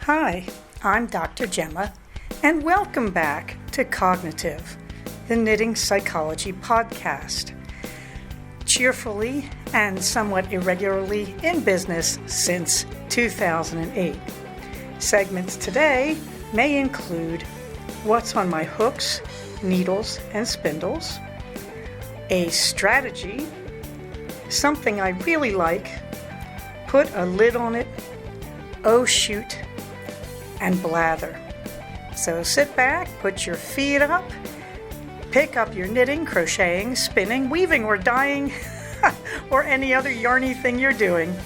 Hi, I'm Dr. Gemma, and welcome back to Cognitive, the Knitting Psychology podcast. Cheerfully and somewhat irregularly in business since 2008. Segments today may include what's on my hooks, needles, and spindles, a strategy, something I really like, put a lid on it, oh shoot, and blather. So sit back, put your feet up, pick up your knitting, crocheting, spinning, weaving, or dyeing, or any other yarny thing you're doing,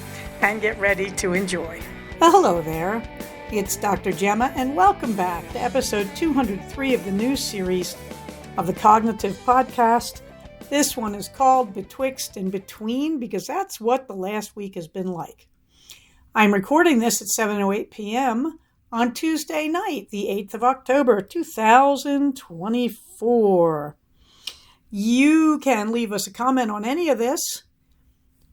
and get ready to enjoy. Well, hello there. It's Dr. Gemma, and welcome back to episode 203 of the new series of the Cognitive Podcast. This one is called Betwixt and Between, because that's what the last week has been like. I'm recording this at 7:08 p.m. on Tuesday night, the 8th of October, 2024. You can leave us a comment on any of this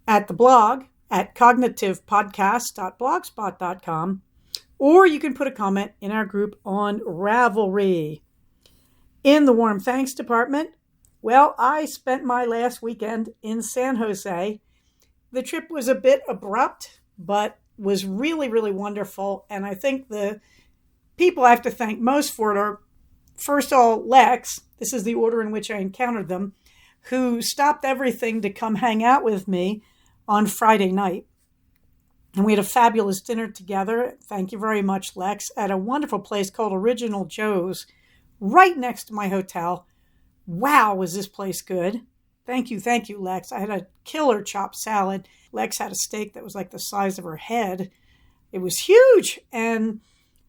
at the blog at cognitivepodcast.blogspot.com, or you can put a comment in our group on Ravelry. In the warm thanks department, well, I spent my last weekend in San Jose. The trip was a bit abrupt, but was really, really wonderful. And I think the people I have to thank most for it are, first of all, Lex. This is the order in which I encountered them, who stopped everything to come hang out with me on Friday night. And we had a fabulous dinner together. Thank you very much, Lex, at a wonderful place called Original Joe's, right next to my hotel. Wow, was this place good. Thank you, Lex. I had a killer chopped salad. Lex had a steak that was like the size of her head. It was huge. And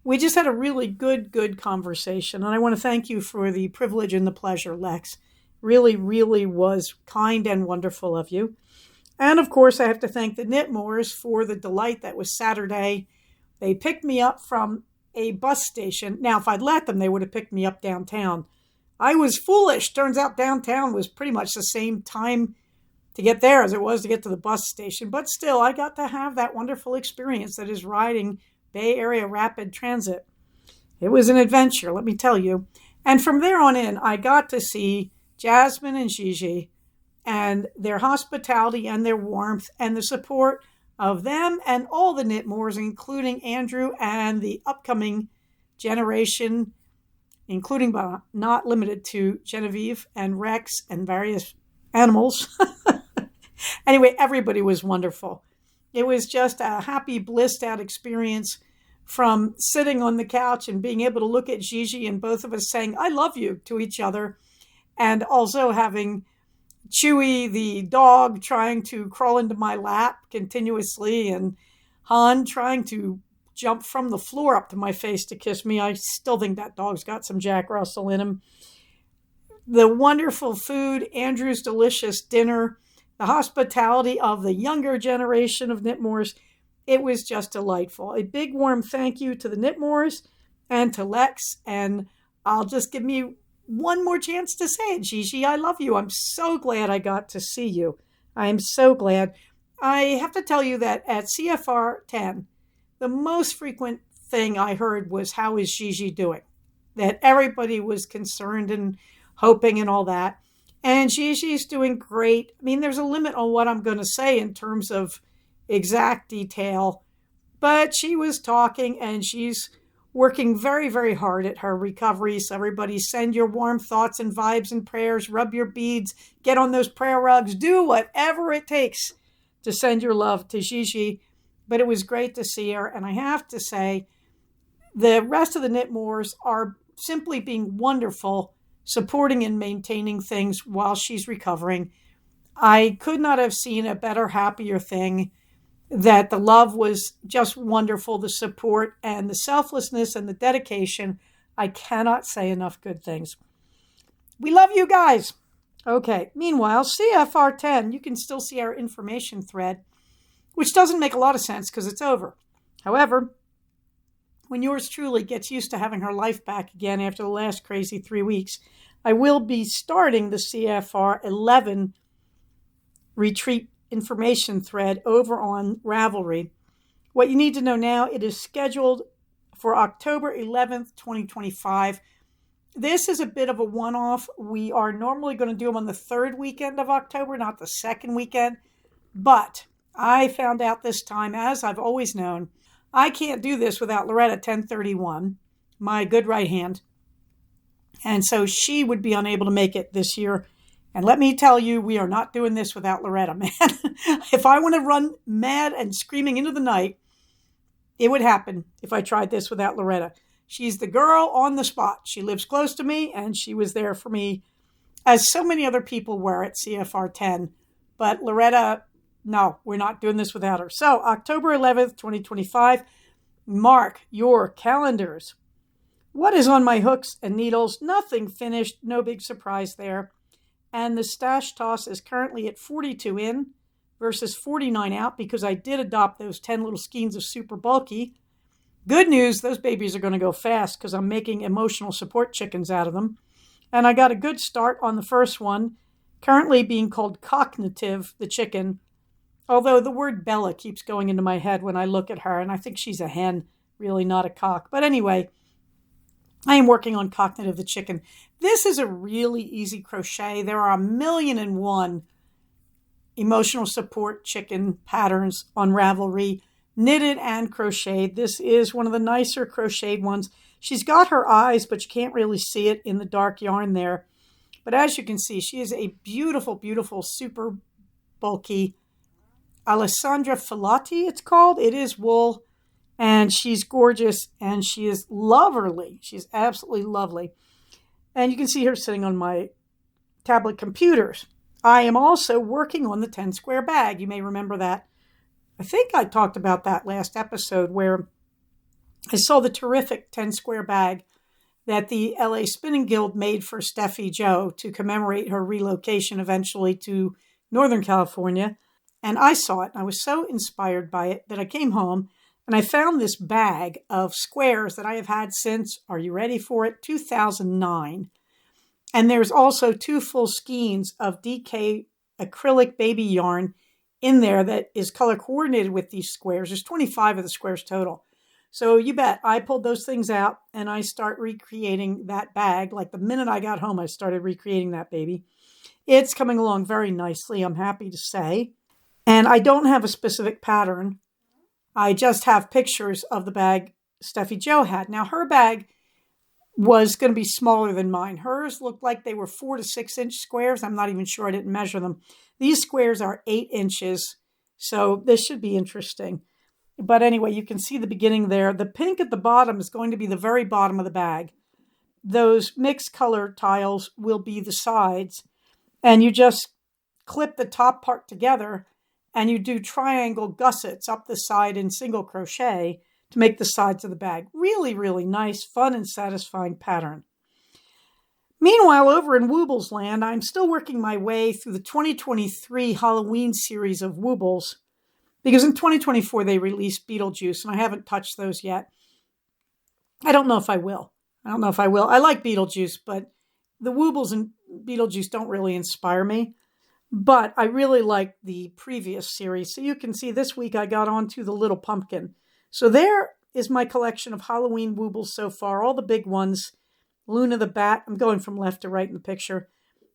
we just had a really good conversation. And I want to thank you for the privilege and the pleasure, Lex. Really, really was kind and wonderful of you. And of course, I have to thank the Knitmores for the delight that was Saturday. They picked me up from a bus station. Now, if I'd let them, they would have picked me up downtown. I was foolish. Turns out downtown was pretty much the same time to get there as it was to get to the bus station. But still, I got to have that wonderful experience that is riding Bay Area Rapid Transit. It was an adventure, let me tell you. And from there on in, I got to see Jasmine and Gigi and their hospitality and their warmth and the support of them and all the Knitmores, including Andrew and the upcoming generation, including but not limited to Genevieve and Rex and various animals. Anyway, everybody was wonderful. It was just a happy, blissed out experience from sitting on the couch and being able to look at Gigi and both of us saying, I love you to each other. And also having Chewy, the dog, trying to crawl into my lap continuously, and Han trying to jump from the floor up to my face to kiss me. I still think that dog's got some Jack Russell in him. The wonderful food, Andrew's delicious dinner, the hospitality of the younger generation of Knitmores. It was just delightful. A big warm thank you to the Knitmores and to Lex. And I'll just give me one more chance to say it, Gigi. I love you. I'm so glad I got to see you. I'm so glad. I have to tell you that at CFR 10, the most frequent thing I heard was, how is Gigi doing? That everybody was concerned and hoping and all that. And Gigi's doing great. I mean, there's a limit on what I'm going to say in terms of exact detail. But she was talking and she's working very, very hard at her recovery. So everybody send your warm thoughts and vibes and prayers. Rub your beads. Get on those prayer rugs. Do whatever it takes to send your love to Gigi. But it was great to see her. And I have to say, the rest of the Knitmores are simply being wonderful, supporting and maintaining things while she's recovering. I could not have seen a better, happier thing. That the love was just wonderful, the support and the selflessness and the dedication. I cannot say enough good things. We love you guys. Okay, meanwhile, CFR 10, you can still see our information thread, which doesn't make a lot of sense because it's over. However, when yours truly gets used to having her life back again after the last crazy 3 weeks, I will be starting the CFR 11 retreat information thread over on Ravelry. What you need to know now, it is scheduled for October 11th, 2025. This is a bit of a one-off. We are normally going to do them on the third weekend of October, not the second weekend. But I found out this time, as I've always known, I can't do this without Loretta 1031, my good right hand. And so she would be unable to make it this year. And let me tell you, we are not doing this without Loretta, man. If I want to run mad and screaming into the night, it would happen if I tried this without Loretta. She's the girl on the spot. She lives close to me, and she was there for me, as so many other people were at CFR 10. But Loretta, no, we're not doing this without her. So October 11th, 2025, mark your calendars. What is on my hooks and needles? Nothing finished. No big surprise there. And the stash toss is currently at 42 in versus 49 out because I did adopt those 10 little skeins of super bulky. Good news, those babies are going to go fast because I'm making emotional support chickens out of them. And I got a good start on the first one, currently being called Cognitive, the chicken. Although the word Bella keeps going into my head when I look at her, and I think she's a hen, really not a cock. But anyway, I am working on Cognitive the chicken. This is a really easy crochet. There are 1,000,001 emotional support chicken patterns on Ravelry, knitted and crocheted. This is one of the nicer crocheted ones. She's got her eyes, but you can't really see it in the dark yarn there. But as you can see, she is a beautiful, beautiful, super bulky Alessandra Filati, it's called. It is wool. And she's gorgeous, and she is loverly. She's absolutely lovely. And you can see her sitting on my tablet computers. I am also working on the 10 square bag. You may remember that. I think I talked about that last episode where I saw the terrific 10 square bag that the LA Spinning Guild made for Steffi Joe to commemorate her relocation eventually to Northern California. And I saw it, and I was so inspired by it that I came home and I found this bag of squares that I have had since, are you ready for it, 2009. And there's also 2 full skeins of DK acrylic baby yarn in there that is color coordinated with these squares. There's 25 of the squares total. So you bet, I pulled those things out and I start recreating that bag. Like the minute I got home, I started recreating that baby. It's coming along very nicely, I'm happy to say. And I don't have a specific pattern. I just have pictures of the bag Steffi Joe had. Now, her bag was going to be smaller than mine. Hers looked like they were 4 to 6 inch squares. I'm not even sure. I didn't measure them. These squares are 8 inches. So this should be interesting. But anyway, you can see the beginning there. The pink at the bottom is going to be the very bottom of the bag. Those mixed color tiles will be the sides. And you just clip the top part together and you do triangle gussets up the side in single crochet to make the sides of the bag. Really, really nice, fun, and satisfying pattern. Meanwhile, over in Woobles land, I'm still working my way through the 2023 Halloween series of Woobles, because in 2024 they released Beetlejuice, and I haven't touched those yet. I don't know if I will. I like Beetlejuice, but the Woobles and Beetlejuice don't really inspire me. But I really like the previous series. So you can see this week I got onto the Little Pumpkin. So there is my collection of Halloween Woobles so far, all the big ones. Luna the Bat. I'm going from left to right in the picture.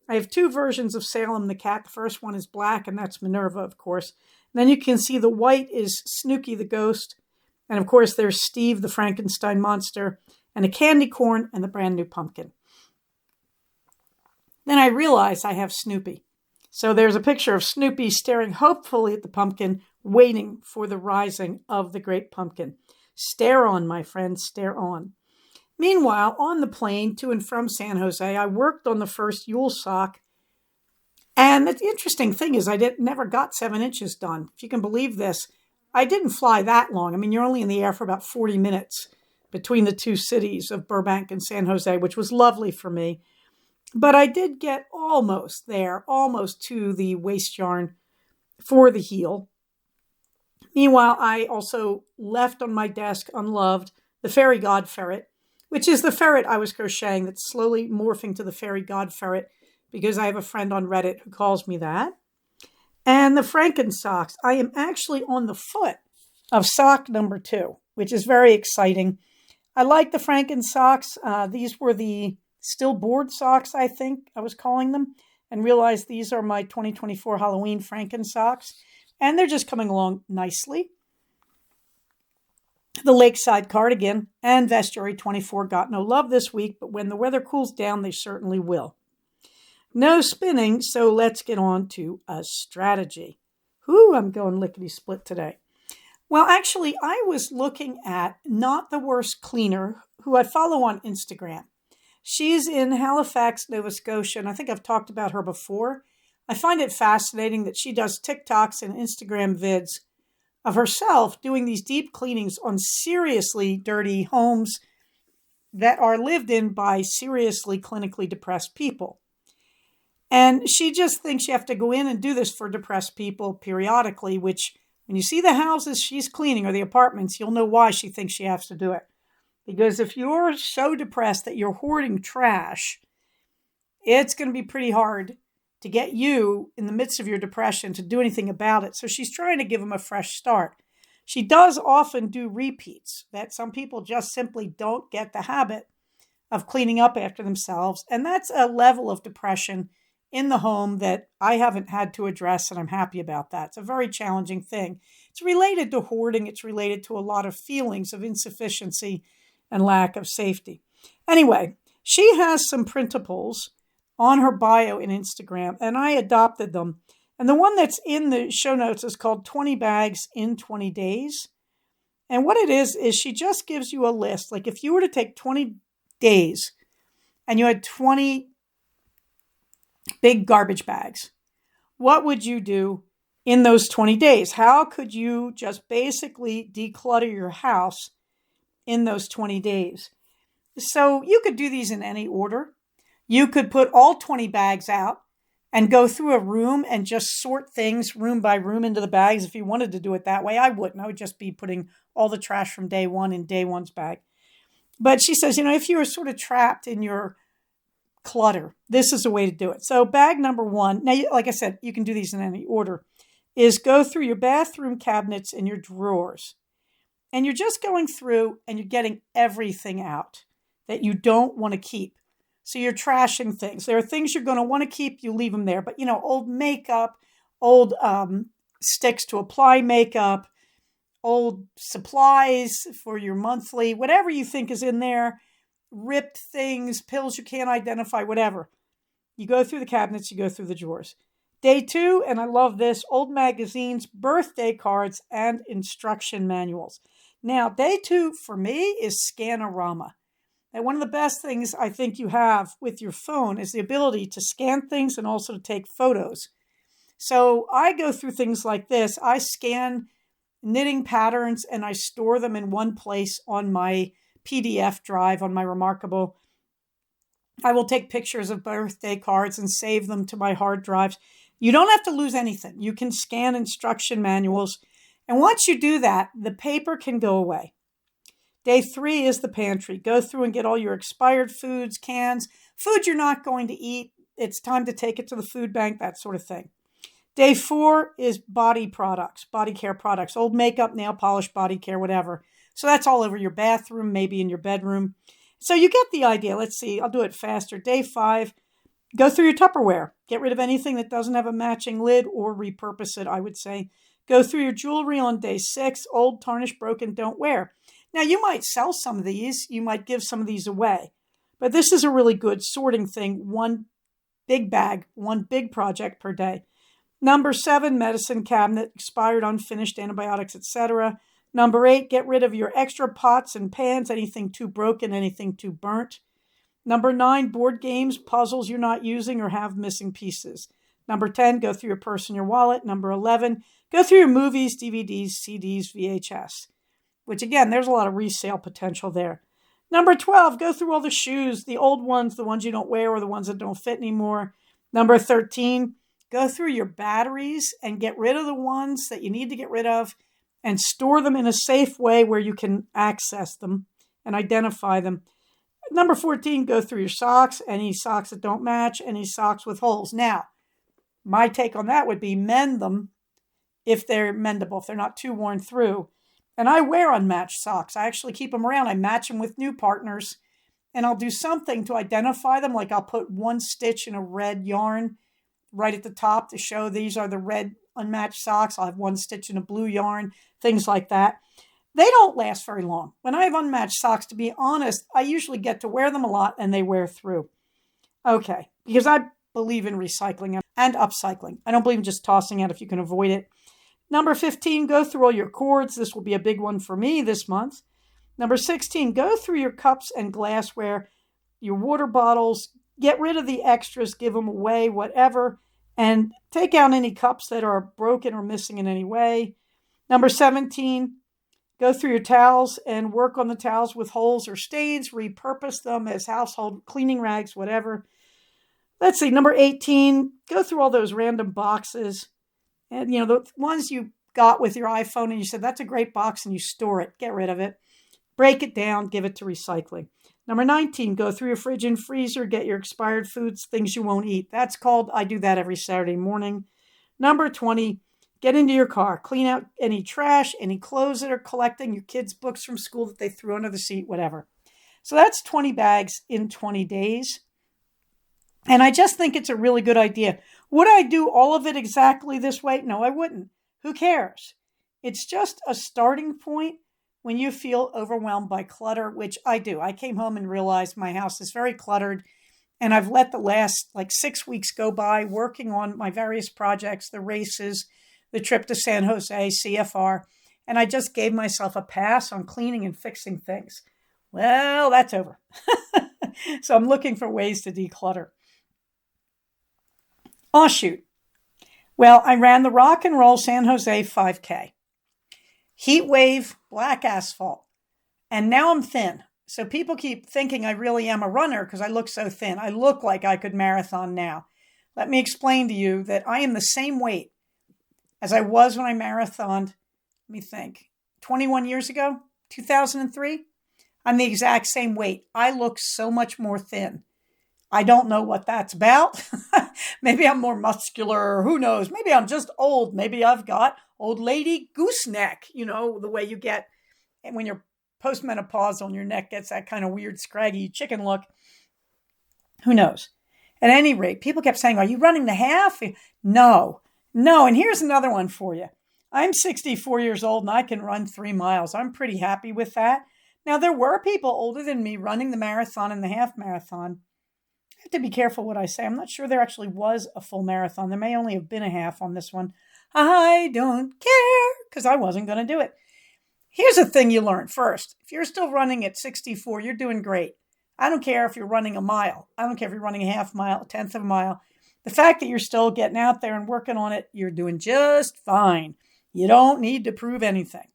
I have 2 versions of Salem the Cat. The first one is black, and that's Minerva, of course. And then you can see the white is Snooky the Ghost. And, of course, there's Steve the Frankenstein Monster, and a candy corn, and the brand new pumpkin. Then I realize I have Snoopy. So there's a picture of Snoopy staring hopefully at the pumpkin, waiting for the rising of the great pumpkin. Stare on, my friends, stare on. Meanwhile, on the plane to and from San Jose, I worked on the first Yule sock. And the interesting thing is I never got 7 inches done. If you can believe this, I didn't fly that long. I mean, you're only in the air for about 40 minutes between the 2 cities of Burbank and San Jose, which was lovely for me. But I did get almost there, almost to the waist yarn for the heel. Meanwhile, I also left on my desk unloved the Fairy God Ferret, which is the ferret I was crocheting that's slowly morphing to the Fairy God Ferret because I have a friend on Reddit who calls me that. And the Franken socks. I am actually on the foot of sock number 2, which is very exciting. I like the Franken socks. These were the still board socks, I think I was calling them, and realized these are my 2024 Halloween Franken socks, and they're just coming along nicely. The Lakeside cardigan and Vestiary 24 got no love this week, but when the weather cools down, they certainly will. No spinning, so let's get on to a strategy. I'm going lickety-split today. Well, actually, I was looking at Not the Worst Cleaner, who I follow on Instagram. She's in Halifax, Nova Scotia, and I think I've talked about her before. I find it fascinating that she does TikToks and Instagram vids of herself doing these deep cleanings on seriously dirty homes that are lived in by seriously clinically depressed people. And she just thinks you have to go in and do this for depressed people periodically, which when you see the houses she's cleaning or the apartments, you'll know why she thinks she has to do it. Because if you're so depressed that you're hoarding trash, it's going to be pretty hard to get you in the midst of your depression to do anything about it. So she's trying to give them a fresh start. She does often do repeats that some people just simply don't get the habit of cleaning up after themselves. And that's a level of depression in the home that I haven't had to address, and I'm happy about that. It's a very challenging thing. It's related to hoarding. It's related to a lot of feelings of insufficiency and lack of safety. Anyway, she has some printables on her bio in Instagram, and I adopted them. And the one that's in the show notes is called 20 Bags in 20 Days. And what it is she just gives you a list. Like if you were to take 20 days and you had 20 big garbage bags, what would you do in those 20 days? How could you just basically declutter your house in those 20 days? So you could do these in any order. You could put all 20 bags out and go through a room and just sort things room by room into the bags. If you wanted to do it that way, I wouldn't. I would just be putting all the trash from day one in day one's bag. But she says, if you were sort of trapped in your clutter, this is a way to do it. So bag number one, now, like I said, you can do these in any order, is go through your bathroom cabinets and your drawers. And you're just going through and you're getting everything out that you don't want to keep. So you're trashing things. There are things you're going to want to keep, you leave them there. But, old makeup, old sticks to apply makeup, old supplies for your monthly, whatever you think is in there, ripped things, pills you can't identify, whatever. You go through the cabinets, you go through the drawers. Day two, and I love this, old magazines, birthday cards, and instruction manuals. Now, day two for me is Scanorama. And one of the best things I think you have with your phone is the ability to scan things and also to take photos. So I go through things like this. I scan knitting patterns and I store them in one place on my PDF drive on my Remarkable. I will take pictures of birthday cards and save them to my hard drives. You don't have to lose anything. You can scan instruction manuals. And once you do that, the paper can go away. Day three is the pantry. Go through and get all your expired foods, cans, food you're not going to eat. It's time to take it to the food bank, that sort of thing. Day four is body products, body care products, old makeup, nail polish, body care, whatever. So that's all over your bathroom, maybe in your bedroom. So you get the idea. Let's see, I'll do it faster. Day five, go through your Tupperware. Get rid of anything that doesn't have a matching lid or repurpose it, I would say. Go through your jewelry on day six, old, tarnished, broken, don't wear. Now, you might sell some of these. You might give some of these away. But this is a really good sorting thing. One big bag, one big project per day. Number 7, medicine cabinet, expired, unfinished, antibiotics, etc. Number 8, get rid of your extra pots and pans, anything too broken, anything too burnt. Number 9, board games, puzzles you're not using or have missing pieces. Number 10, go through your purse and your wallet. Number 11, go through your movies, DVDs, CDs, VHS. Which, again, there's a lot of resale potential there. Number 12, go through all the shoes, the old ones, the ones you don't wear or the ones that don't fit anymore. Number 13, go through your batteries and get rid of the ones that you need to get rid of and store them in a safe way where you can access them and identify them. Number 14, go through your socks, any socks that don't match, any socks with holes. Now, my take on that would be mend them if they're mendable, if they're not too worn through. And I wear unmatched socks. I actually keep them around. I match them with new partners, and I'll do something to identify them. Like I'll put one stitch in a red yarn right at the top to show these are the red unmatched socks. I'll have one stitch in a blue yarn, things like that. They don't last very long. When I have unmatched socks, to be honest, I usually get to wear them a lot and they wear through. Okay, because I believe in recycling and upcycling. I don't believe in just tossing out if you can avoid it. Number 15, go through all your cords. This will be a big one for me this month. Number 16, go through your cups and glassware, your water bottles, get rid of the extras, give them away, whatever, and take out any cups that are broken or missing in any way. Number 17, go through your towels and work on the towels with holes or stains, repurpose them as household cleaning rags, whatever. Let's see, number 18, go through all those random boxes. And, the ones you got with your iPhone and you said, that's a great box, and you store it. Get rid of it. Break it down. Give it to recycling. Number 19, go through your fridge and freezer. Get your expired foods, things you won't eat. I do that every Saturday morning. Number 20, get into your car. Clean out any trash, any clothes that are collecting, your kids' books from school that they threw under the seat, whatever. So that's 20 bags in 20 days. And I just think it's a really good idea. Would I do all of it exactly this way? No, I wouldn't. Who cares? It's just a starting point when you feel overwhelmed by clutter, which I do. I came home and realized my house is very cluttered, and I've let the last 6 weeks go by working on my various projects, the races, the trip to San Jose, CFR, and I just gave myself a pass on cleaning and fixing things. Well, that's over. So I'm looking for ways to declutter. Oh, shoot. Well, I ran the Rock and Roll San Jose 5K. Heat wave, black asphalt. And now I'm thin. So people keep thinking I really am a runner because I look so thin. I look like I could marathon now. Let me explain to you that I am the same weight as I was when I marathoned, let me think, 21 years ago, 2003. I'm the exact same weight. I look so much more thin. I don't know what that's about. Maybe I'm more muscular. Who knows? Maybe I'm just old. Maybe I've got old lady gooseneck, the way you get when you're postmenopausal, your neck gets that kind of weird, scraggy chicken look. Who knows? At any rate, people kept saying, are you running the half? No. And here's another one for you. I'm 64 years old and I can run 3 miles. I'm pretty happy with that. Now, there were people older than me running the marathon and the half marathon. I have to be careful what I say. I'm not sure there actually was a full marathon. There may only have been a half on this one. I don't care because I wasn't going to do it. Here's a thing you learn first. If you're still running at 64, you're doing great. I don't care if you're running a mile. I don't care if you're running a half mile, a tenth of a mile. The fact that you're still getting out there and working on it, you're doing just fine. You don't need to prove anything.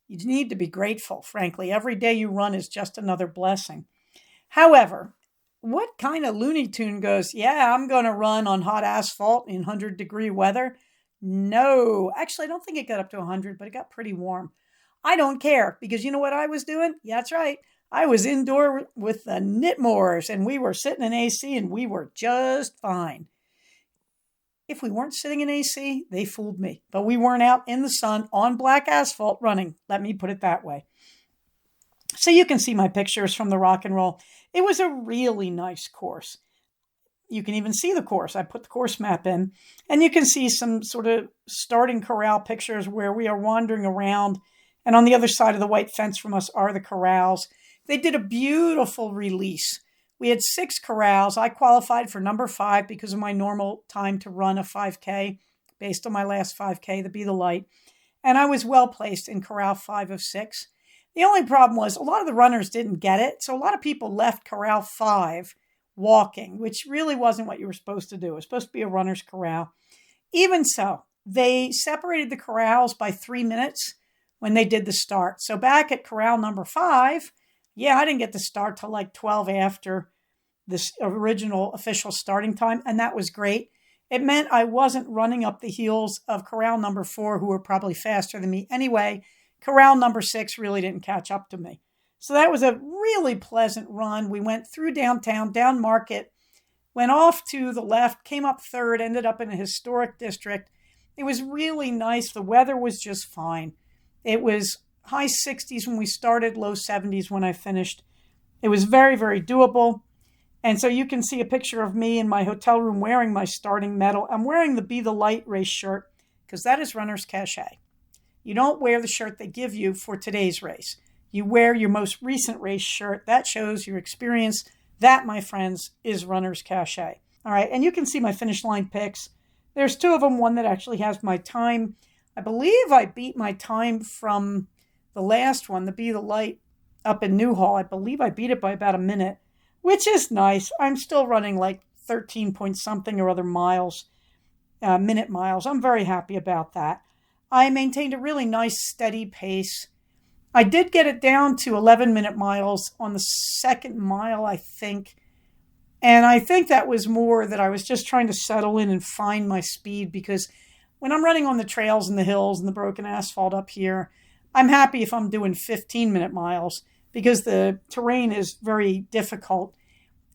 You need to be grateful, frankly. Every day you run is just another blessing. However, what kind of Looney Tune goes, yeah, I'm going to run on hot asphalt in 100-degree weather? No. Actually, I don't think it got up to 100, but it got pretty warm. I don't care because you know what I was doing? Yeah, that's right. I was indoor with the Knitmores and we were sitting in AC and we were just fine. If we weren't sitting in AC, they fooled me. But we weren't out in the sun on black asphalt running. Let me put it that way. So you can see my pictures from the Rock and Roll. It was a really nice course. You can even see the course. I put the course map in. And you can see some sort of starting corral pictures where we are wandering around. And on the other side of the white fence from us are the corrals. They did a beautiful release. We had 6 corrals. I qualified for number 5 because of my normal time to run a 5K based on my last 5K, the Be the Light. And I was well placed in corral 5 of 6. The only problem was a lot of the runners didn't get it. So a lot of people left corral 5 walking, which really wasn't what you were supposed to do. It was supposed to be a runner's corral. Even so, they separated the corrals by 3 minutes when they did the start. So back at corral number 5, yeah, I didn't get to start till 12 after this original official starting time, and that was great. It meant I wasn't running up the heels of corral number 4, who were probably faster than me anyway. Corral number 6 really didn't catch up to me. So that was a really pleasant run. We went through downtown, down Market, went off to the left, came up 3rd, ended up in a historic district. It was really nice. The weather was just fine. It was high 60s when we started, low 70s when I finished. It was very, very doable. And so you can see a picture of me in my hotel room wearing my starting medal. I'm wearing the Be the Light race shirt because that is runner's cachet. You don't wear the shirt they give you for today's race. You wear your most recent race shirt. That shows your experience. That, my friends, is runner's cachet. All right, and you can see my finish line pics. There's two of them, one that actually has my time. I believe I beat my time from the last one, the Be the Light up in Newhall. I believe I beat it by about a minute, which is nice. I'm still running like 13 point something or other miles, minute miles. I'm very happy about that. I maintained a really nice steady pace. I did get it down to 11-minute miles on the second mile, I think. And I think that was more that I was just trying to settle in and find my speed, because when I'm running on the trails and the hills and the broken asphalt up here, I'm happy if I'm doing 15-minute miles because the terrain is very difficult.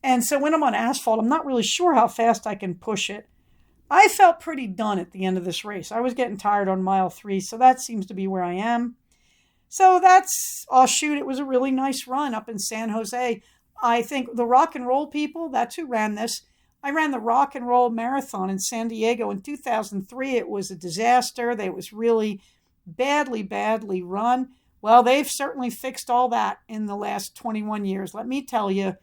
And so when I'm on asphalt, I'm not really sure how fast I can push it. I felt pretty done at the end of this race. I was getting tired on mile 3, so that seems to be where I am. So I'll shoot. It was a really nice run up in San Jose. I think the rock and roll people, that's who ran this. I ran the rock and roll marathon in San Diego in 2003. It was a disaster. It was really badly run. Well, they've certainly fixed all that in the last 21 years. Let me tell you,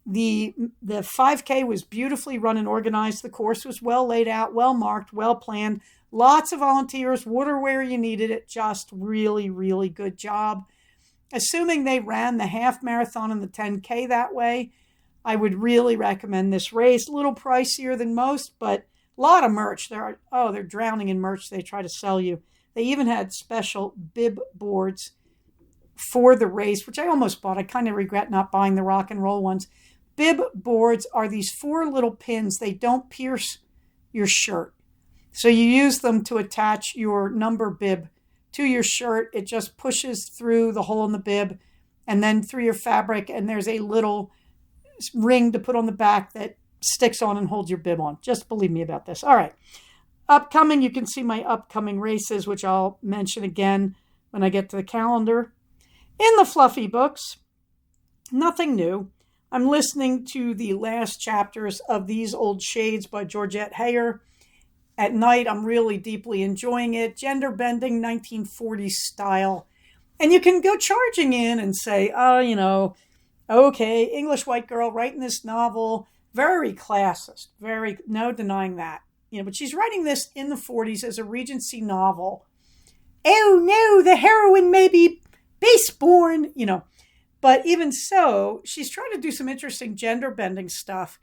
the 5K was beautifully run and organized. The course was well laid out, well marked, well planned. Lots of volunteers, water where you needed it. Just really, really good job. Assuming they ran the half marathon and the 10K that way, I would really recommend this race. A little pricier than most, but a lot of merch. They're drowning in merch they try to sell you. They even had special bib boards for the race, which I almost bought. I kind of regret not buying the rock and roll ones. Bib boards are these 4 little pins. They don't pierce your shirt. So you use them to attach your number bib to your shirt. It just pushes through the hole in the bib and then through your fabric, and there's a little ring to put on the back that sticks on and holds your bib on. Just believe me about this. All right. Upcoming, you can see my upcoming races, which I'll mention again when I get to the calendar. In the fluffy books, nothing new. I'm listening to the last chapters of These Old Shades by Georgette Heyer. At night, I'm really deeply enjoying it. Gender bending, 1940s style. And you can go charging in and say, okay, English white girl writing this novel, very classist, no denying that. But she's writing this in the 40s as a Regency novel. Oh no, the heroine may be base-born, But even so, she's trying to do some interesting gender bending stuff.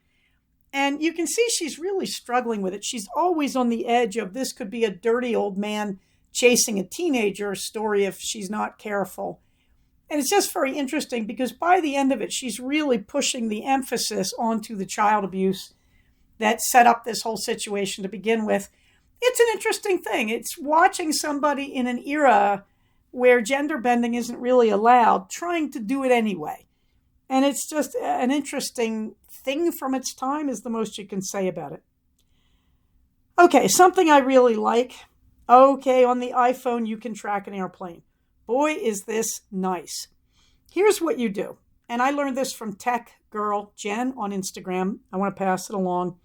And you can see she's really struggling with it. She's always on the edge of this could be a dirty old man chasing a teenager story if she's not careful. And it's just very interesting because by the end of it, she's really pushing the emphasis onto the child abuse that set up this whole situation to begin with. It's an interesting thing. It's watching somebody in an era where gender bending isn't really allowed, trying to do it anyway. And it's just an interesting thing from its time is the most you can say about it. Okay, something I really like. Okay, on the iPhone, you can track an airplane. Boy, is this nice. Here's what you do. And I learned this from Tech Girl Jen on Instagram. I want to pass it along.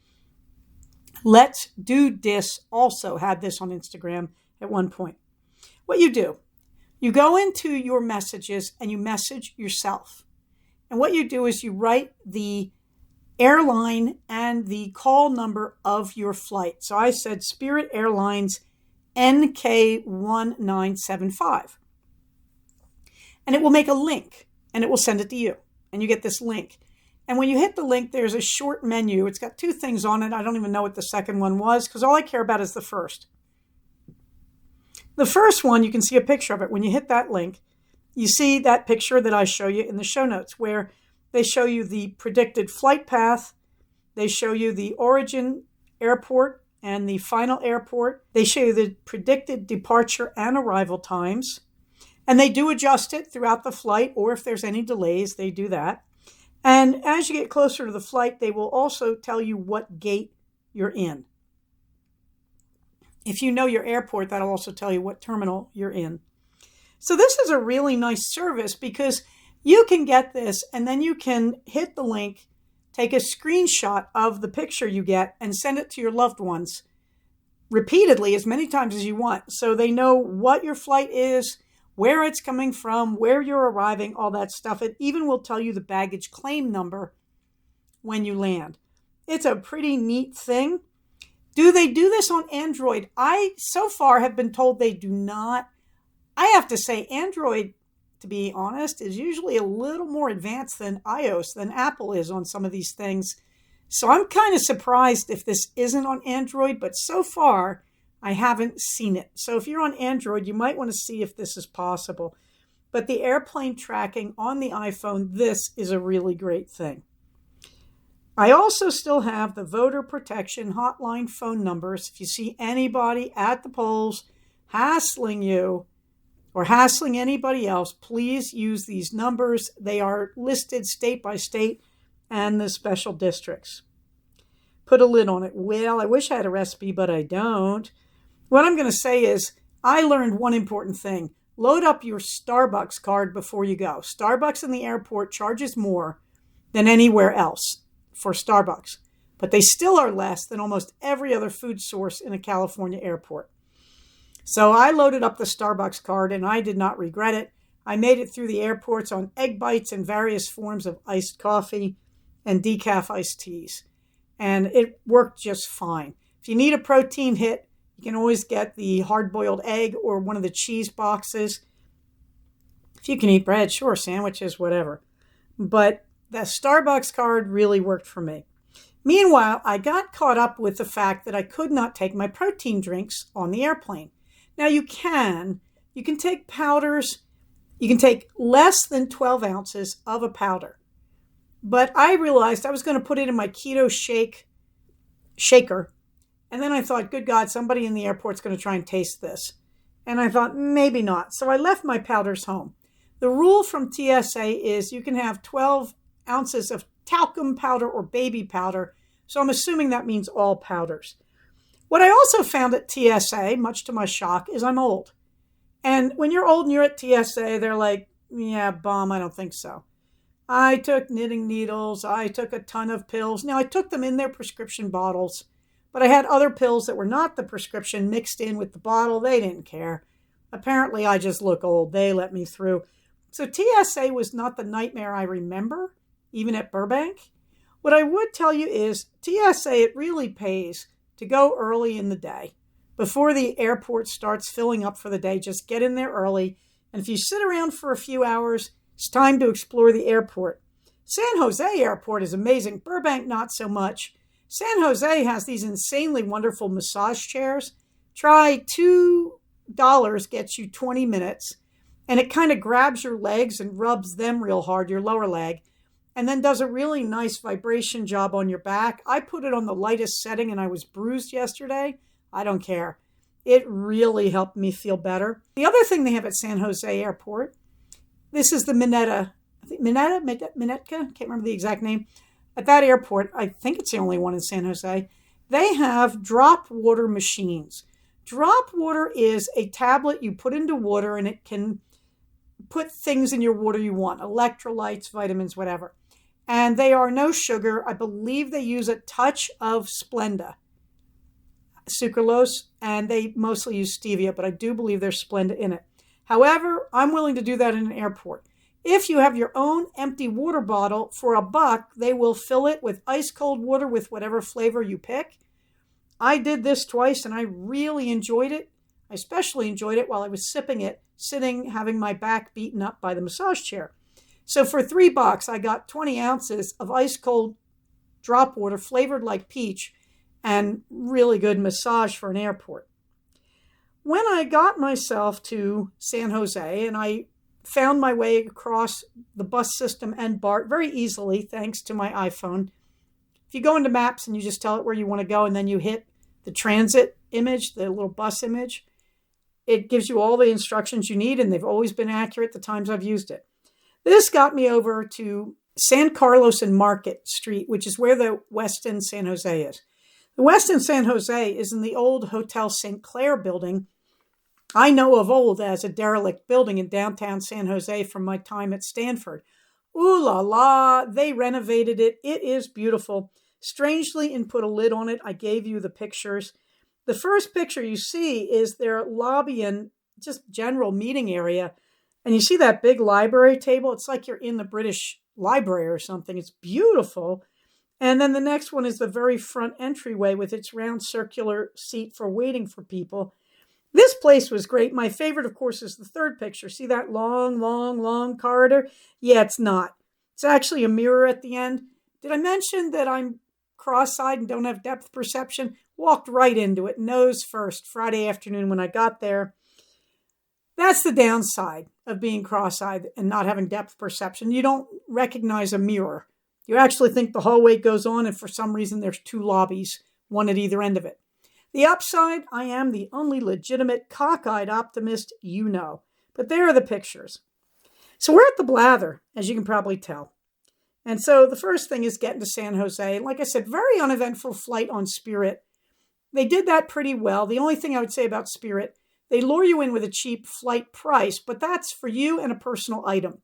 Let's Do This also had this on Instagram at one point. What you do, you go into your messages and you message yourself. And what you do is you write the airline and the call number of your flight. So I said Spirit Airlines NK1975. And it will make a link and it will send it to you. And you get this link. And when you hit the link, there's a short menu. It's got 2 things on it. I don't even know what the second one was because all I care about is the first. The first one, you can see a picture of it. When you hit that link, you see that picture that I show you in the show notes where they show you the predicted flight path. They show you the origin airport and the final airport. They show you the predicted departure and arrival times. And they do adjust it throughout the flight, or if there's any delays, they do that. And as you get closer to the flight, they will also tell you what gate you're in. If you know your airport, that'll also tell you what terminal you're in. So this is a really nice service because you can get this and then you can hit the link, take a screenshot of the picture you get and send it to your loved ones repeatedly as many times as you want. So they know what your flight is, where it's coming from, where you're arriving, all that stuff. It even will tell you the baggage claim number when you land. It's a pretty neat thing. Do they do this on Android? I so far have been told they do not. I have to say Android, to be honest, is usually a little more advanced than iOS, than Apple is on some of these things. So I'm kind of surprised if this isn't on Android, but so far I haven't seen it. So if you're on Android, you might want to see if this is possible. But the airplane tracking on the iPhone, this is a really great thing. I also still have the voter protection hotline phone numbers. If you see anybody at the polls hassling you or hassling anybody else, please use these numbers. They are listed state by state and the special districts. Put a lid on it. Well, I wish I had a recipe, but I don't. What I'm going to say is I learned one important thing. Load up your Starbucks card before you go. Starbucks in the airport charges more than anywhere else for Starbucks, but they still are less than almost every other food source in a California airport. So I loaded up the Starbucks card and I did not regret it. I made it through the airports on egg bites and various forms of iced coffee and decaf iced teas. And it worked just fine. If you need a protein hit, you can always get the hard-boiled egg or one of the cheese boxes. If you can eat bread, sure, sandwiches, whatever. But the Starbucks card really worked for me. Meanwhile, I got caught up with the fact that I could not take my protein drinks on the airplane. Now you can take powders. You can take less than 12 ounces of a powder. But I realized I was going to put it in my keto shaker. And then I thought, good God, somebody in the airport's going to try and taste this. And I thought, maybe not. So I left my powders home. The rule from TSA is you can have 12 ounces of talcum powder or baby powder. So I'm assuming that means all powders. What I also found at TSA, much to my shock, is I'm old. And when you're old and you're at TSA, they're like, yeah, bum, I don't think so. I took knitting needles. I took a ton of pills. Now, I took them in their prescription bottles, but I had other pills that were not the prescription mixed in with the bottle. They didn't care. Apparently, I just look old. They let me through. So TSA was not the nightmare I remember, even at Burbank. What I would tell you is TSA, it really pays to go early in the day. Before the airport starts filling up for the day, just get in there early. And if you sit around for a few hours, it's time to explore the airport. San Jose Airport is amazing. Burbank, not so much. San Jose has these insanely wonderful massage chairs. Try $2 gets you 20 minutes. And it kind of grabs your legs and rubs them real hard, your lower leg, and then does a really nice vibration job on your back. I put it on the lightest setting and I was bruised yesterday. I don't care. It really helped me feel better. The other thing they have at San Jose Airport, this is the Minetka, can't remember the exact name. At that airport, I think it's the only one in San Jose, they have drop water machines. Drop water is a tablet you put into water and it can put things in your water you want, electrolytes, vitamins, whatever. And they are no sugar. I believe they use a touch of Splenda, sucralose, and they mostly use stevia, but I do believe there's Splenda in it. However, I'm willing to do that in an airport. If you have your own empty water bottle, for $1, they will fill it with ice cold water with whatever flavor you pick. I did this twice and I really enjoyed it. I especially enjoyed it while I was sipping it, sitting, having my back beaten up by the massage chair. So for $3, I got 20 ounces of ice cold drop water flavored like peach and really good massage for an airport. When I got myself to San Jose and I found my way across the bus system and BART very easily thanks to my iPhone. If you go into Maps and you just tell it where you want to go and then you hit the transit image, the little bus image, it gives you all the instructions you need and they've always been accurate the times I've used it. This got me over to San Carlos and Market Street, which is where the Westin San Jose is. The Westin San Jose is in the old Hotel St. Clair building I know of old as a derelict building in downtown San Jose from my time at Stanford. Ooh la la, they renovated it. It is beautiful. Strangely, and put a lid on it. I gave you the pictures. The first picture you see is their lobby and just general meeting area. And you see that big library table? It's like you're in the British Library or something. It's beautiful. And then the next one is the very front entryway with its round circular seat for waiting for people. This place was great. My favorite, of course, is the third picture. See that long, long, long corridor? Yeah, it's not. It's actually a mirror at the end. Did I mention that I'm cross-eyed and don't have depth perception? Walked right into it, nose first, Friday afternoon when I got there. That's the downside of being cross-eyed and not having depth perception. You don't recognize a mirror. You actually think the hallway goes on, and for some reason there's two lobbies, one at either end of it. The upside, I am the only legitimate cockeyed optimist you know. But there are the pictures. So we're at the Blather, as you can probably tell. And so the first thing is getting to San Jose. And like I said, very uneventful flight on Spirit. They did that pretty well. The only thing I would say about Spirit, they lure you in with a cheap flight price, but that's for you and a personal item.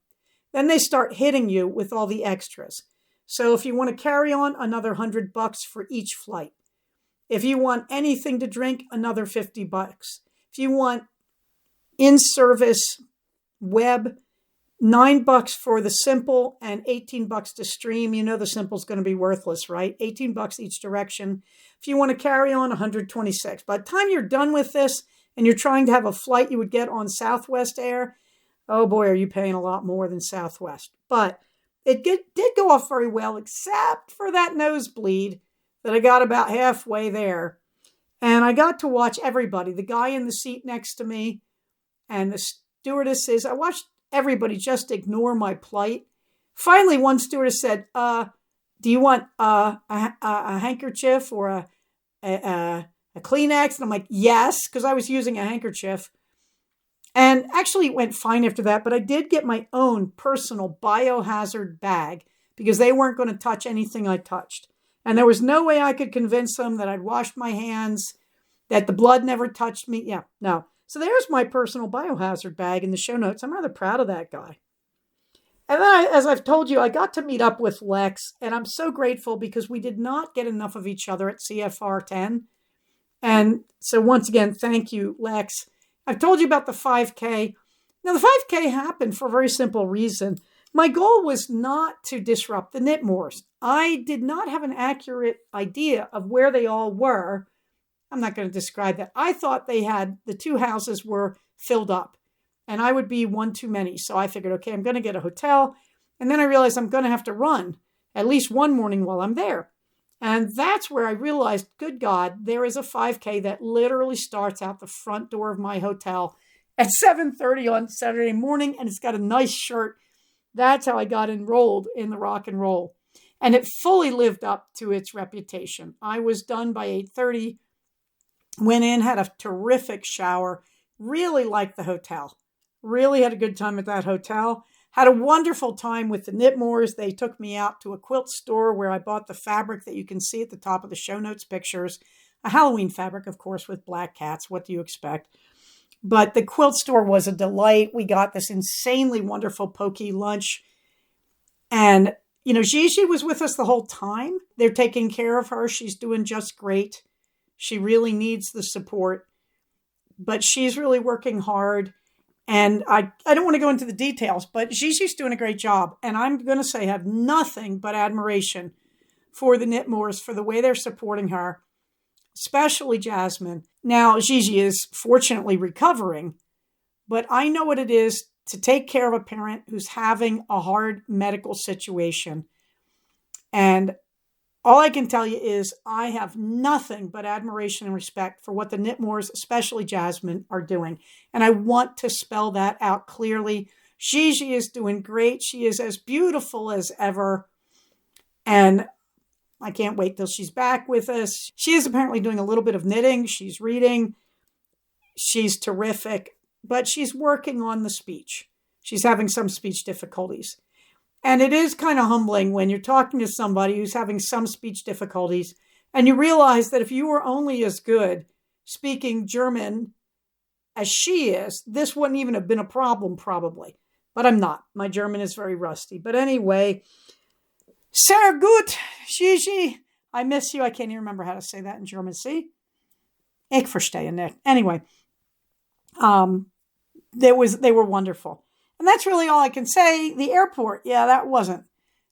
Then they start hitting you with all the extras. So if you want to carry on, another $100 for each flight. If you want anything to drink, another $50. If you want in-service web, $9 for the simple and $18 to stream. You know the simple's going to be worthless, right? $18 each direction. If you want to carry on, $126. By the time you're done with this and you're trying to have a flight you would get on Southwest Air, oh boy, are you paying a lot more than Southwest. But it did go off very well, except for that nosebleed that I got about halfway there. And I got to watch everybody, the guy in the seat next to me and the stewardesses. I watched everybody just ignore my plight. Finally, one stewardess said, do you want a handkerchief or a Kleenex? And I'm like, yes, because I was using a handkerchief. And actually, it went fine after that, but I did get my own personal biohazard bag because they weren't going to touch anything I touched. And there was no way I could convince them that I'd washed my hands, that the blood never touched me. Yeah, no. So there's my personal biohazard bag in the show notes. I'm rather proud of that guy. And then, as I've told you, I got to meet up with Lex, and I'm so grateful because we did not get enough of each other at CFR 10. And so once again, thank you, Lex. I've told you about the 5K. Now, the 5K happened for a very simple reason. My goal was not to disrupt the Knitmores. I did not have an accurate idea of where they all were. I'm not going to describe that. I thought the two houses were filled up and I would be one too many. So I figured, okay, I'm going to get a hotel. And then I realized I'm going to have to run at least one morning while I'm there. And that's where I realized, good God, there is a 5K that literally starts out the front door of my hotel at 7:30 on Saturday morning. And it's got a nice shirt. That's how I got enrolled in the rock and roll. And it fully lived up to its reputation. I was done by 8:30, went in, had a terrific shower, really liked the hotel. Really had a good time at that hotel. Had a wonderful time with the Knitmores. They took me out to a quilt store where I bought the fabric that you can see at the top of the show notes pictures. A Halloween fabric, of course, with black cats. What do you expect? But the quilt store was a delight. We got this insanely wonderful pokey lunch. And, Gigi was with us the whole time. They're taking care of her. She's doing just great. She really needs the support. But she's really working hard. And I don't want to go into the details, but Gigi's doing a great job. And I'm going to say I have nothing but admiration for the Knitmores, for the way they're supporting her, especially Jasmine. Now, Gigi is fortunately recovering, but I know what it is to take care of a parent who's having a hard medical situation. And all I can tell you is I have nothing but admiration and respect for what the Knitmores, especially Jasmine, are doing. And I want to spell that out clearly. Gigi is doing great. She is as beautiful as ever. And I can't wait till she's back with us. She is apparently doing a little bit of knitting. She's reading. She's terrific. But she's working on the speech. She's having some speech difficulties. And it is kind of humbling when you're talking to somebody who's having some speech difficulties and you realize that if you were only as good speaking German as she is, this wouldn't even have been a problem probably. But I'm not. My German is very rusty. But anyway, sehr gut, Gigi. I miss you. I can't even remember how to say that in German. See? Ich verstehe nicht. Anyway, they were wonderful. And that's really all I can say. The airport, yeah, that wasn't.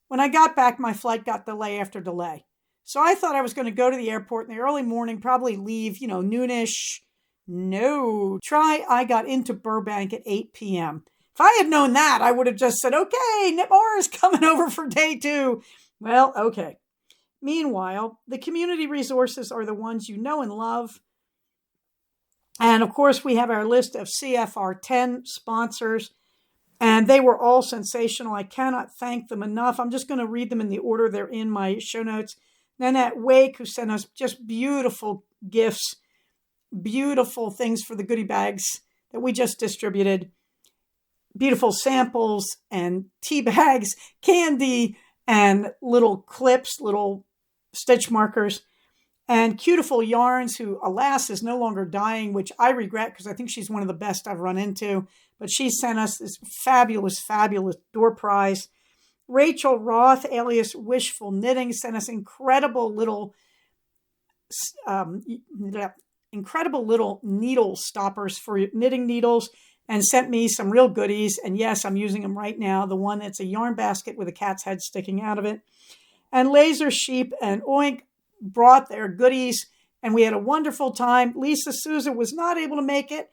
When I got back, my flight got delay after delay. So I thought I was going to go to the airport in the early morning, probably leave, noonish. No. I got into Burbank at 8 p.m. If I had known that, I would have just said, okay, Nipmar is coming over for day 2. Well, okay. Meanwhile, the community resources are the ones you know and love. And of course, we have our list of CFR 10 sponsors, and they were all sensational. I cannot thank them enough. I'm just going to read them in the order they're in my show notes. Nanette Wake, who sent us just beautiful gifts, beautiful things for the goodie bags that we just distributed, beautiful samples and tea bags, candy, and little clips, little stitch markers, and Cutiful Yarns, who, alas, is no longer dying, which I regret because I think she's one of the best I've run into. But she sent us this fabulous, fabulous door prize. Rachel Roth, alias Wishful Knitting, sent us incredible little needle stoppers for knitting needles and sent me some real goodies. And yes, I'm using them right now. The one that's a yarn basket with a cat's head sticking out of it. And Laser Sheep and Oink brought their goodies, and we had a wonderful time. Lisa Souza was not able to make it,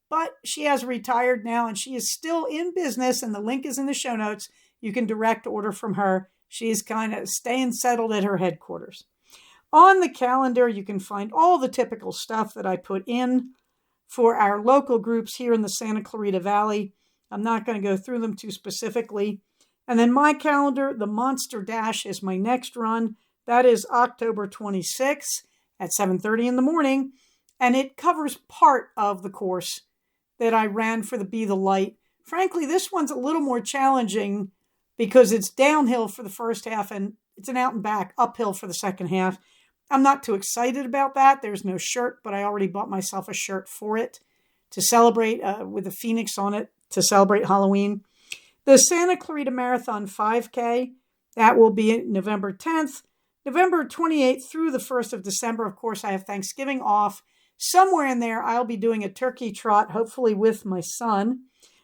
but she has retired now, and she is still in business, and the link is in the show notes. You can direct order from her. She's kind of staying settled at her headquarters. On the calendar, you can find all the typical stuff that I put in for our local groups here in the Santa Clarita Valley. I'm not going to go through them too specifically. And then my calendar, the Monster Dash, is my next run. That is October 26th at 7:30 in the morning. And it covers part of the course that I ran for the Be the Light. Frankly, this one's a little more challenging because it's downhill for the first half and it's an out and back uphill for the second half. I'm not too excited about that. There's no shirt, but I already bought myself a shirt for it to celebrate with a phoenix on it to celebrate Halloween. The Santa Clarita Marathon 5K, that will be November 10th. November 28th through the 1st of December, of course, I have Thanksgiving off. Somewhere in there, I'll be doing a turkey trot, hopefully with my son.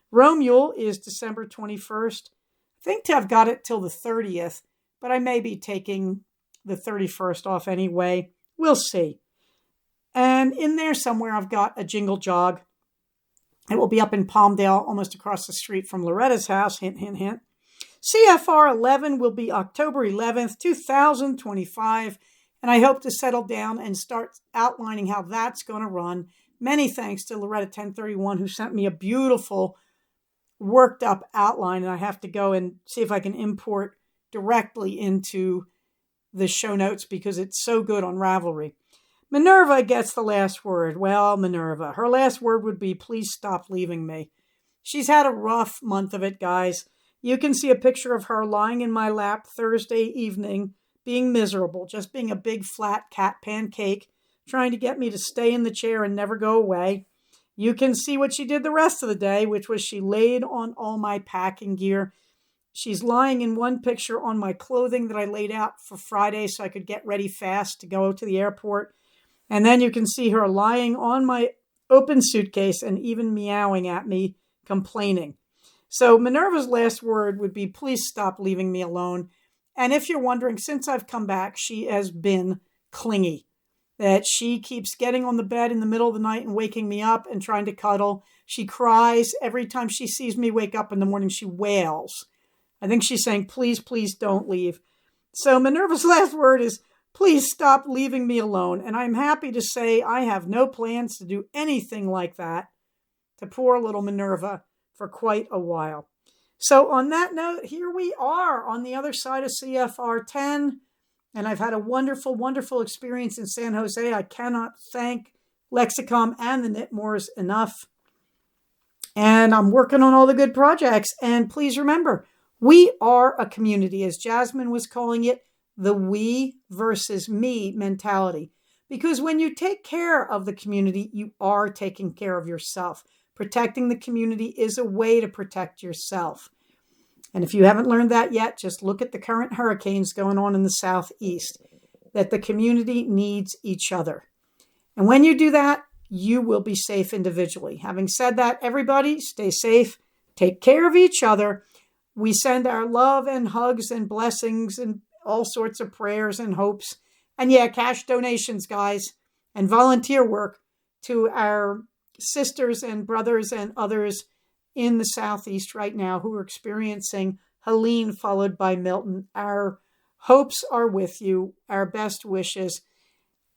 Romule is December 21st. I think I've got it till the 30th, but I may be taking the 31st off anyway. We'll see. And in there somewhere, I've got a jingle jog. It will be up in Palmdale, almost across the street from Loretta's house. Hint, hint, hint. CFR 11 will be October 11th, 2025, and I hope to settle down and start outlining how that's going to run. Many thanks to Loretta 1031, who sent me a beautiful worked up outline, and I have to go and see if I can import directly into the show notes because it's so good on Ravelry. Minerva gets the last word. Well, Minerva, her last word would be, please stop leaving me. She's had a rough month of it, guys. You can see a picture of her lying in my lap Thursday evening, being miserable, just being a big flat cat pancake, trying to get me to stay in the chair and never go away. You can see what she did the rest of the day, which was she laid on all my packing gear. She's lying in one picture on my clothing that I laid out for Friday so I could get ready fast to go to the airport. And then you can see her lying on my open suitcase and even meowing at me, complaining. So Minerva's last word would be, please stop leaving me alone. And if you're wondering, since I've come back, she has been clingy. That she keeps getting on the bed in the middle of the night and waking me up and trying to cuddle. She cries. Every time she sees me wake up in the morning, she wails. I think she's saying, please, please don't leave. So Minerva's last word is, please stop leaving me alone. And I'm happy to say I have no plans to do anything like that to poor little Minerva for quite a while. So on that note, here we are on the other side of CFR 10. And I've had a wonderful, wonderful experience in San Jose. I cannot thank Lexicom and the Knitmores enough. And I'm working on all the good projects. And please remember, we are a community, as Jasmine was calling it, the we versus me mentality. Because when you take care of the community, you are taking care of yourself. Protecting the community is a way to protect yourself. And if you haven't learned that yet, just look at the current hurricanes going on in the southeast, that the community needs each other. And when you do that, you will be safe individually. Having said that, everybody, stay safe, take care of each other. We send our love and hugs and blessings and all sorts of prayers and hopes. And yeah, cash donations, guys, and volunteer work to our sisters and brothers and others in the Southeast right now who are experiencing Helene followed by Milton. Our hopes are with you, our best wishes.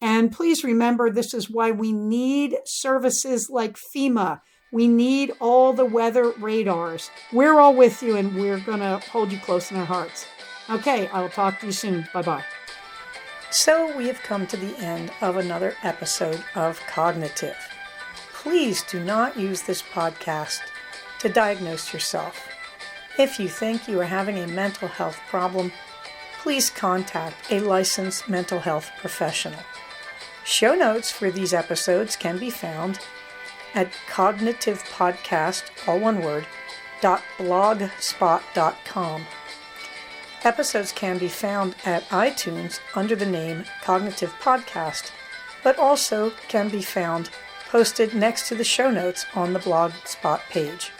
And please remember, this is why we need services like FEMA. We need all the weather radars. We're all with you, and we're going to hold you close in our hearts. Okay, I will talk to you soon. Bye-bye. So we have come to the end of another episode of Cognitive. Please do not use this podcast to diagnose yourself. If you think you are having a mental health problem, please contact a licensed mental health professional. Show notes for these episodes can be found at cognitivepodcast, all one word, .blogspot.com. Episodes can be found at iTunes under the name Cognitive Podcast, but also can be found posted next to the show notes on the Blogspot page.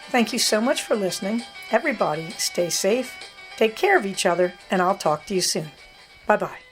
Thank you so much for listening. Everybody, stay safe, take care of each other, and I'll talk to you soon. Bye-bye.